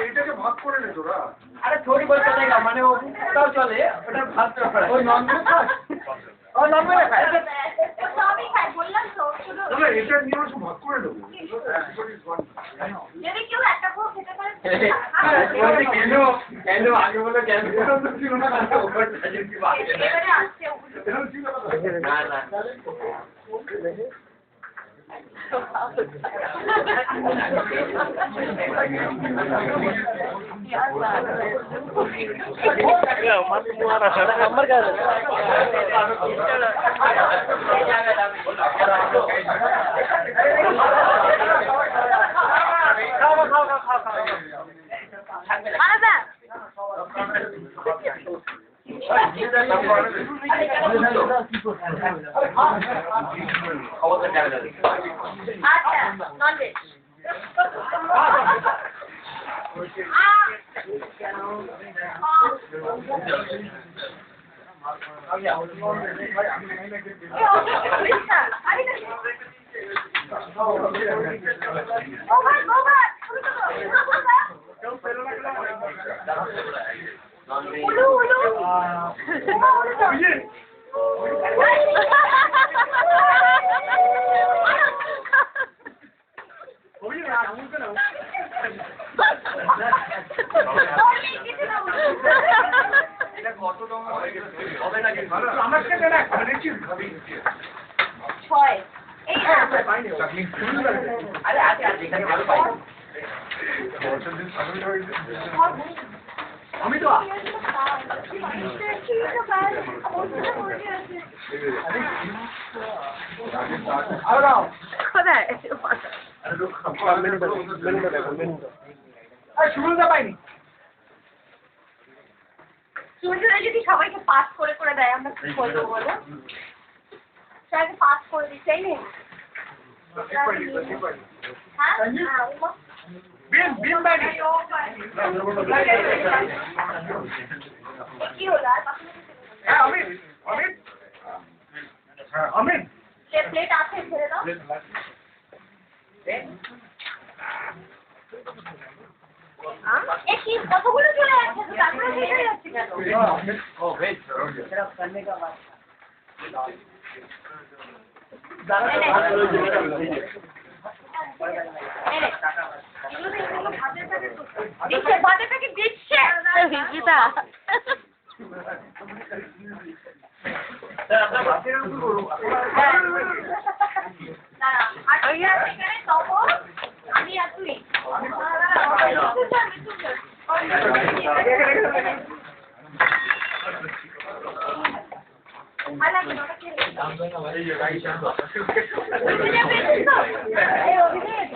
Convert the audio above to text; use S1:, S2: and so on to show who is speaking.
S1: এটাকে ভাগ করে নে তোরা।
S2: আরে ছোট বলতে দেখ মানে ওটাও চলে ওটা ভাগ করা ওই নন্দনে খাস ও নন্দনে খায়
S3: সবই খায় বললাম তো শুধু
S1: না এটা নিয়ে সব ভাগ করে দেবো।
S3: যদি কেউ একটা করে খেতে পারে
S2: কেন কেন আগে বলে কেন ছিল না
S3: এবারে আসছে
S2: না না
S4: नंबर क्या है
S3: আচ্ছা ননভেজ
S2: আমি তো
S3: কোথায়
S2: শুরুটা পাইনি
S3: সুন্দর যদি সবাইকে পাস করে করে দেয় আমরা কি করবো বলো সবাইকে পাস করে দিতে নেই হ্যাঁ
S2: বিন বিন বাইনি
S3: কি হলো আর
S2: হ্যাঁ অমিত অমিত অমিত
S3: প্লেট আছে ছেড়ে দাও এ কি কতগুলো চলে যাচ্ছে তো তারপরে শেষ হয়ে যাচ্ছে কেন
S2: ও ভেজ
S4: करने का बाद
S3: ভাতের প্যাকেট দিচ্ছে
S4: गीता
S3: আমি আর তুই অভিজিৎ